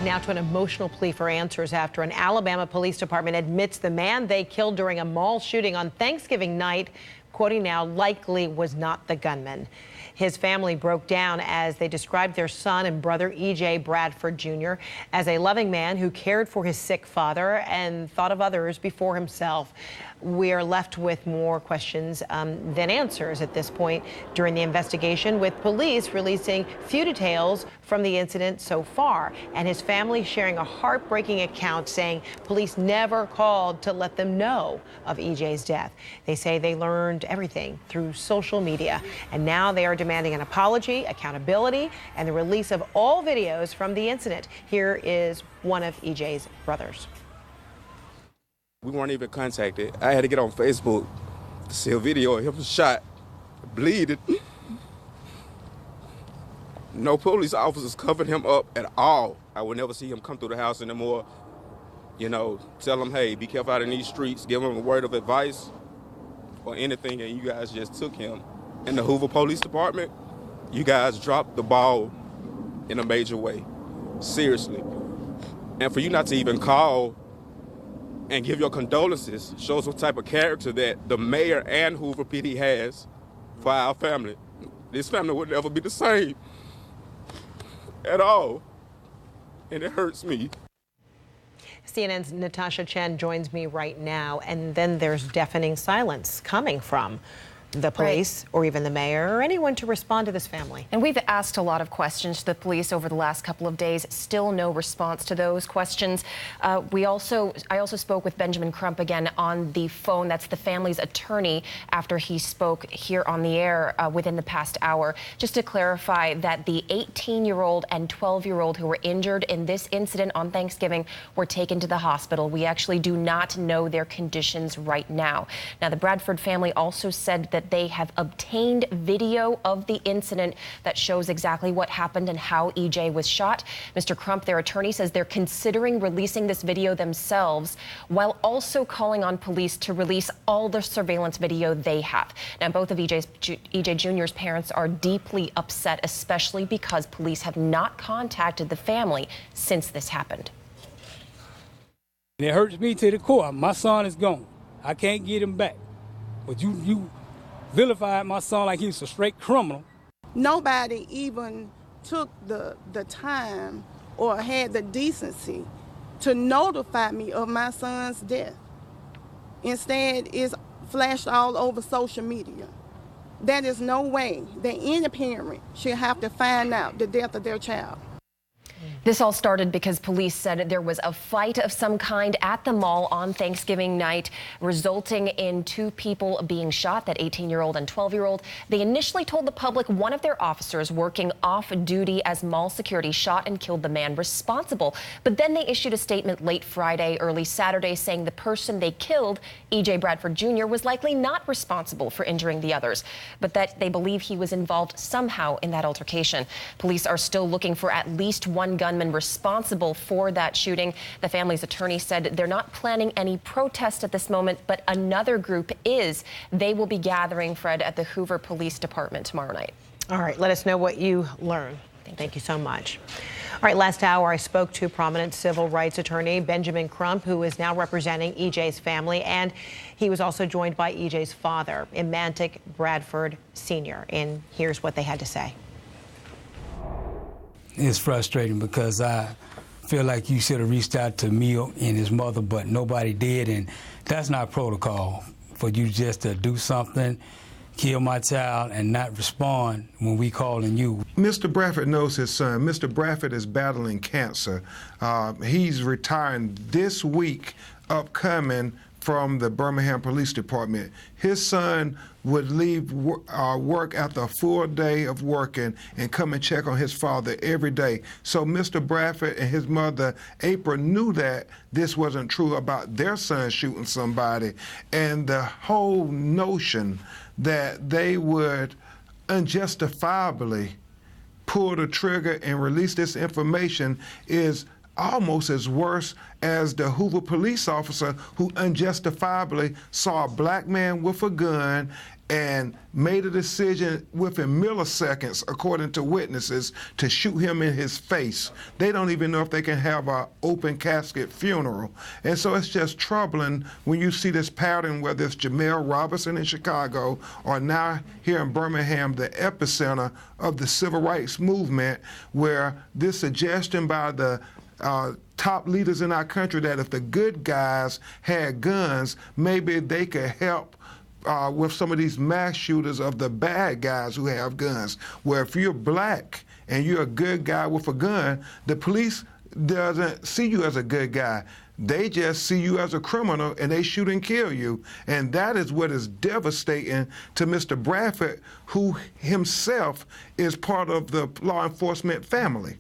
Now to an emotional plea for answers after an Alabama police department admits the man they killed during a mall shooting on Thanksgiving night, quoting now, likely was not the gunman. His family broke down as they described their son and brother, E.J. Bradford Jr., as a loving man who cared for his sick father and thought of others before himself. We are left with more questions than answers at this point during the investigation, with police releasing few details from the incident so far, and his family sharing a heartbreaking account saying police never called to let them know of EJ's death. They say they learned everything through social media, and now they are demanding an apology, accountability, and the release of all videos from the incident. Here is one of EJ's brothers. We weren't even contacted. I had to get on Facebook to see a video of him shot, bleeding. No police officers covered him up at all. I would never see him come through the house anymore. You know, tell him, hey, be careful out in these streets, give him a word of advice or anything, and you guys just took him. In the Hoover Police Department, you guys dropped the ball in a major way, seriously. And for you not to even call and give your condolences shows what type of character that the mayor and Hoover PD has for our family. This family would never be the same at all, and it hurts me. CNN's Natasha Chen joins me right now, and then there's deafening silence coming from the police or even the mayor or anyone to respond to this family. And we've asked a lot of questions to the police over the last couple of days. Still no response to those questions. I also spoke with Benjamin Crump again on the phone. That's the family's attorney after he spoke here on the air within the past hour. Just to clarify that the 18-year-old and 12-year-old who were injured in this incident on Thanksgiving were taken to the hospital. We actually do not know their conditions right now. Now, the Bradford family also said that they have obtained video of the incident that shows exactly what happened and how EJ was shot. Mr. Crump, their attorney, says they're considering releasing this video themselves while also calling on police to release all the surveillance video they have. Now, both of EJ Jr.'s parents are deeply upset, especially because police have not contacted the family since this happened. It hurts me to the core. My son is gone. I can't get him back. But you vilified my son like he was a straight criminal. Nobody even took the time or had the decency to notify me of my son's death. Instead, it's flashed all over social media. There is no way that any parent should have to find out the death of their child. This all started because police said there was a fight of some kind at the mall on Thanksgiving night, resulting in two people being shot, that 18-year-old and 12-year-old. They initially told the public one of their officers working off duty as mall security shot and killed the man responsible. But then they issued a statement late Friday, early Saturday, saying the person they killed, E.J. Bradford Jr., was likely not responsible for injuring the others, but that they believe he was involved somehow in that altercation. Police are still looking for at least one gunman responsible for that shooting. The family's attorney said they're not planning any protest at this moment, but another group is. They will be gathering, Fred, at the Hoover Police Department tomorrow night. All right, let us know what you learn. Thank you so much. All right, last hour I spoke to prominent civil rights attorney Benjamin Crump, who is now representing EJ's family, and he was also joined by EJ's father, Emantic Bradford Sr., and here's what they had to say. It's frustrating because I feel like you should have reached out to me and his mother, but nobody did, and that's not protocol for you just to do something, kill my child, and not respond when we calling you. Mr. Bradford knows his son. Mr. Bradford is battling cancer. He's retiring this week, upcoming, from the Birmingham Police Department. His son would leave work after a full day of working and come and check on his father every day. So Mr. Bradford and his mother, April, knew that this wasn't true about their son shooting somebody. And the whole notion that they would unjustifiably pull the trigger and release this information is almost as worse as the Hoover police officer who unjustifiably saw a black man with a gun and made a decision within milliseconds, according to witnesses, to shoot him in his face. They don't even know if they can have an open casket funeral. And so it's just troubling when you see this pattern, whether it's Jamel Robinson in Chicago or now here in Birmingham, the epicenter of the civil rights movement, where this suggestion by the top leaders in our country that if the good guys had guns, maybe they could help with some of these mass shooters of the bad guys who have guns. Where if you're black and you're a good guy with a gun, the police doesn't see you as a good guy. They just see you as a criminal and they shoot and kill you. And that is what is devastating to Mr. Bradford, who himself is part of the law enforcement family.